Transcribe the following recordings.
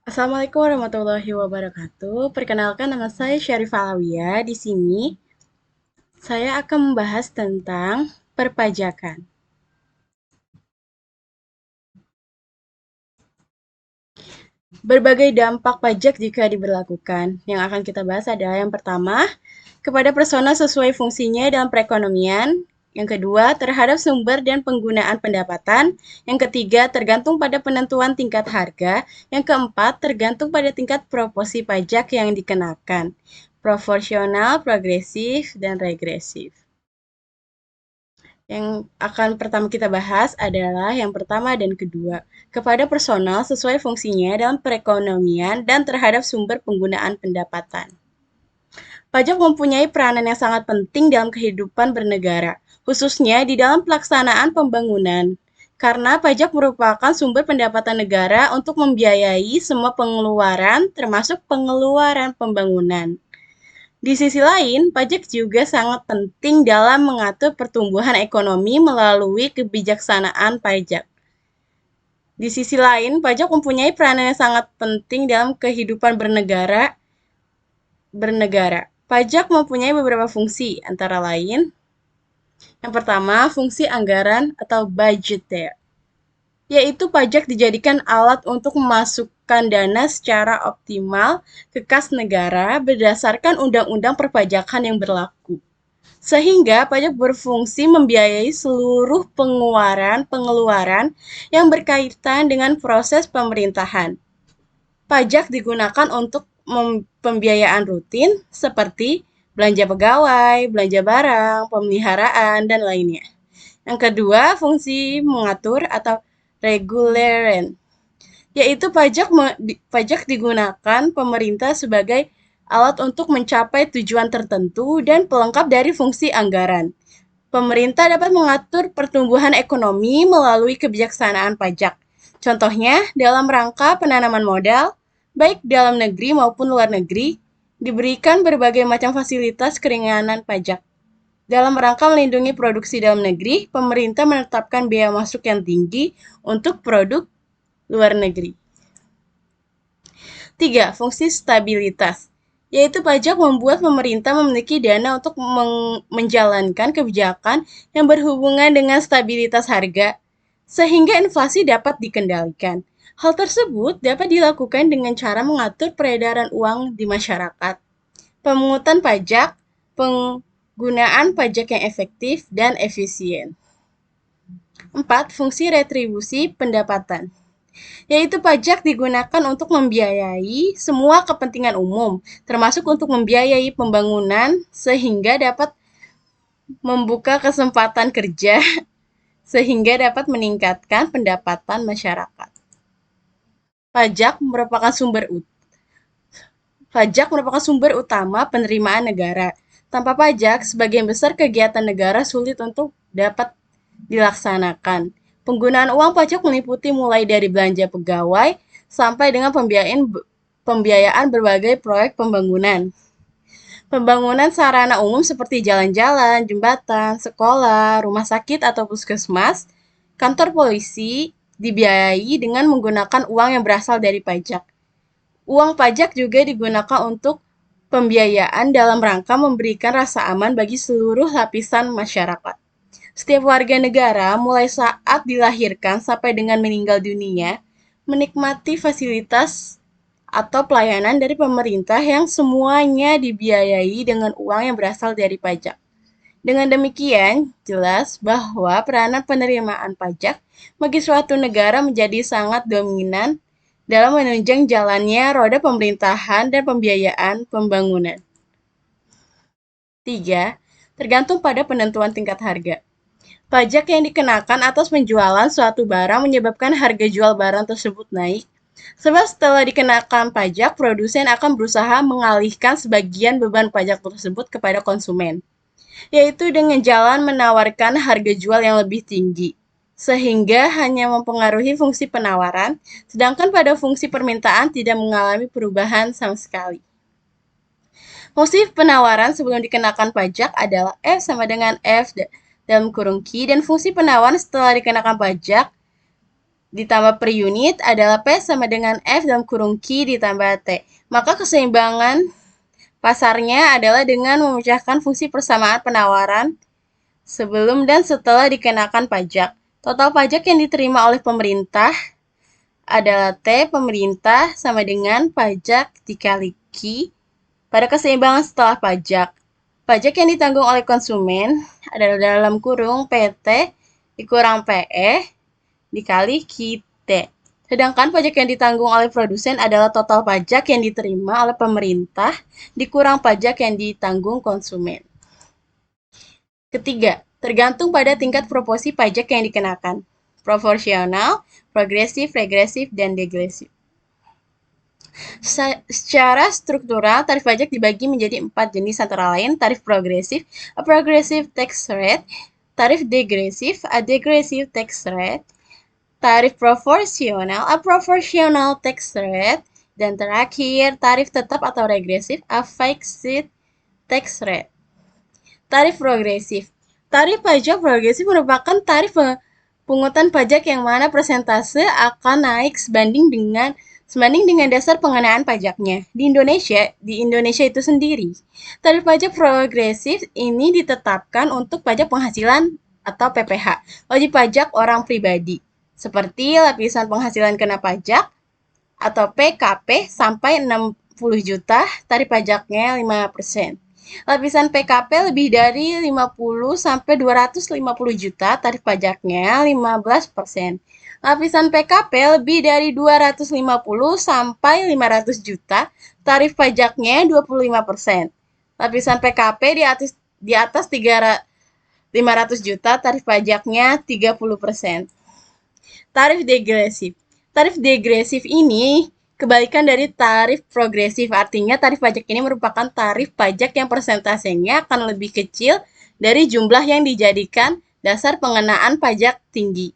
Assalamualaikum warahmatullahi wabarakatuh. Perkenalkan nama saya Syarifah Alawiyah. Di sini saya akan membahas tentang perpajakan. Berbagai dampak pajak jika diberlakukan. Yang akan kita bahas adalah yang pertama, kepada personal sesuai fungsinya dalam perekonomian. Yang kedua, terhadap sumber dan penggunaan pendapatan. Yang ketiga, tergantung pada penentuan tingkat harga. Yang keempat, tergantung pada tingkat proporsi pajak yang dikenakan. Proporsional, progresif, dan regresif. Yang akan pertama kita bahas adalah yang pertama dan kedua, kepada personal sesuai fungsinya dalam perekonomian dan terhadap sumber penggunaan pendapatan. Pajak mempunyai peranan yang sangat penting dalam kehidupan bernegara, khususnya di dalam pelaksanaan pembangunan. Karena pajak merupakan sumber pendapatan negara untuk membiayai semua pengeluaran, termasuk pengeluaran pembangunan. Di sisi lain, pajak juga sangat penting dalam mengatur pertumbuhan ekonomi melalui kebijaksanaan pajak. Di sisi lain, pajak mempunyai peranan yang sangat penting dalam kehidupan bernegara. Pajak mempunyai beberapa fungsi, antara lain, yang pertama, fungsi anggaran atau budgeter, yaitu pajak dijadikan alat untuk memasukkan dana secara optimal ke kas negara berdasarkan undang-undang perpajakan yang berlaku. Sehingga pajak berfungsi membiayai seluruh pengeluaran yang berkaitan dengan proses pemerintahan. Pajak digunakan untuk pembiayaan rutin seperti belanja pegawai, belanja barang, pemeliharaan, dan lainnya. Yang kedua, fungsi mengatur atau reguleren, yaitu pajak digunakan pemerintah sebagai alat untuk mencapai tujuan tertentu dan pelengkap dari fungsi anggaran. Pemerintah dapat mengatur pertumbuhan ekonomi melalui kebijaksanaan pajak. Contohnya, dalam rangka penanaman modal, baik dalam negeri maupun luar negeri, diberikan berbagai macam fasilitas keringanan pajak. Dalam rangka melindungi produksi dalam negeri, pemerintah menetapkan biaya masuk yang tinggi untuk produk luar negeri. 3. Fungsi stabilitas, yaitu pajak membuat pemerintah memiliki dana untuk menjalankan kebijakan yang berhubungan dengan stabilitas harga, sehingga inflasi dapat dikendalikan. Hal tersebut dapat dilakukan dengan cara mengatur peredaran uang di masyarakat, pemungutan pajak, penggunaan pajak yang efektif dan efisien. 4. Fungsi retribusi pendapatan, yaitu pajak digunakan untuk membiayai semua kepentingan umum, termasuk untuk membiayai pembangunan sehingga dapat membuka kesempatan kerja sehingga dapat meningkatkan pendapatan masyarakat. Pajak merupakan sumber utama penerimaan negara. Tanpa pajak, sebagian besar kegiatan negara sulit untuk dapat dilaksanakan. Penggunaan uang pajak meliputi mulai dari belanja pegawai sampai dengan pembiayaan berbagai proyek pembangunan. Pembangunan sarana umum seperti jalan-jalan, jembatan, sekolah, rumah sakit atau puskesmas, kantor polisi dibiayai dengan menggunakan uang yang berasal dari pajak. Uang pajak juga digunakan untuk pembiayaan dalam rangka memberikan rasa aman bagi seluruh lapisan masyarakat. Setiap warga negara, mulai saat dilahirkan sampai dengan meninggal dunia, menikmati fasilitas atau pelayanan dari pemerintah yang semuanya dibiayai dengan uang yang berasal dari pajak. Dengan demikian, jelas bahwa peranan penerimaan pajak bagi suatu negara menjadi sangat dominan dalam menunjang jalannya roda pemerintahan dan pembiayaan pembangunan. 3. Tergantung pada penentuan tingkat harga. Pajak yang dikenakan atas penjualan suatu barang menyebabkan harga jual barang tersebut naik. Sebab setelah dikenakan pajak, produsen akan berusaha mengalihkan sebagian beban pajak tersebut kepada konsumen, yaitu dengan jalan menawarkan harga jual yang lebih tinggi, sehingga hanya mempengaruhi fungsi penawaran, sedangkan pada fungsi permintaan tidak mengalami perubahan sama sekali. Fungsi penawaran sebelum dikenakan pajak adalah F sama dengan F dalam kurung Q, dan fungsi penawaran setelah dikenakan pajak ditambah per unit adalah P sama dengan F dalam kurung Q ditambah T. Maka keseimbangan pasarnya adalah dengan memecahkan fungsi persamaan penawaran sebelum dan setelah dikenakan pajak. Total pajak yang diterima oleh pemerintah adalah T pemerintah sama dengan pajak dikali Q pada keseimbangan setelah pajak. Pajak yang ditanggung oleh konsumen adalah dalam kurung PT dikurang PE dikali QT. Sedangkan pajak yang ditanggung oleh produsen adalah total pajak yang diterima oleh pemerintah dikurang pajak yang ditanggung konsumen. Ketiga, tergantung pada tingkat proporsi pajak yang dikenakan. Proporsional, progresif, regresif, dan degresif. Secara struktural, tarif pajak dibagi menjadi 4 jenis antara lain tarif progresif, a progressive tax rate, tarif degresif, a degressive tax rate, tarif proporsional, a proportional tax rate, dan terakhir tarif tetap atau regresif, a fixed tax rate. Tarif progresif. Tarif pajak progresif merupakan tarif pungutan pajak yang mana persentase akan naik sebanding dengan dasar pengenaan pajaknya. Di Indonesia itu sendiri, tarif pajak progresif ini ditetapkan untuk pajak penghasilan atau PPH, wajib pajak orang pribadi, seperti lapisan penghasilan kena pajak atau PKP sampai 60 juta, tarif pajaknya 5%. Lapisan PKP lebih dari 50 sampai 250 juta, tarif pajaknya 15%. Lapisan PKP lebih dari 250 sampai 500 juta, tarif pajaknya 25%. Lapisan PKP di atas 500 juta, tarif pajaknya 30%. Tarif degresif. Tarif degresif ini kebalikan dari tarif progresif, artinya tarif pajak ini merupakan tarif pajak yang persentasenya akan lebih kecil dari jumlah yang dijadikan dasar pengenaan pajak tinggi.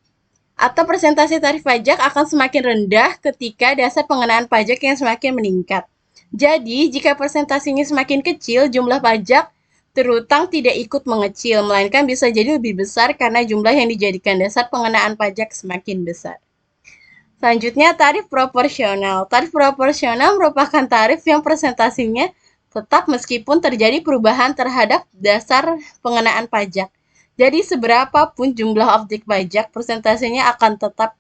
Atau persentase tarif pajak akan semakin rendah ketika dasar pengenaan pajak yang semakin meningkat. Jadi, jika persentasenya semakin kecil, jumlah pajak terutang tidak ikut mengecil, melainkan bisa jadi lebih besar karena jumlah yang dijadikan dasar pengenaan pajak semakin besar. Selanjutnya, tarif proporsional. Tarif proporsional merupakan tarif yang persentasenya tetap meskipun terjadi perubahan terhadap dasar pengenaan pajak. Jadi, seberapapun jumlah objek pajak, persentasenya akan tetap.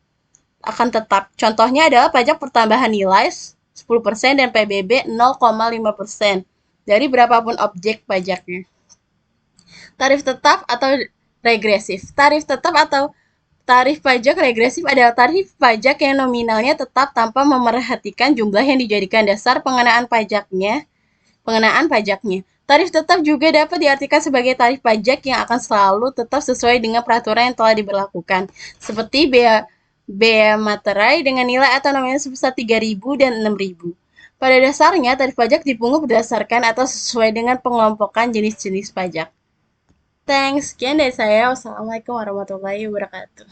Contohnya adalah pajak pertambahan nilai 10% dan PBB 0,5% dari berapapun objek pajaknya. Tarif tetap atau regresif. Tarif tetap atau tarif pajak regresif adalah tarif pajak yang nominalnya tetap tanpa memerhatikan jumlah yang dijadikan dasar pengenaan pajaknya. Tarif tetap juga dapat diartikan sebagai tarif pajak yang akan selalu tetap sesuai dengan peraturan yang telah diberlakukan, seperti bea materai dengan nilai atau nominal sebesar 3.000 dan 6.000. Pada dasarnya, tarif pajak dipungut berdasarkan atau sesuai dengan pengelompokan jenis-jenis pajak. Thanks, sekian dari saya. Wassalamualaikum warahmatullahi wabarakatuh.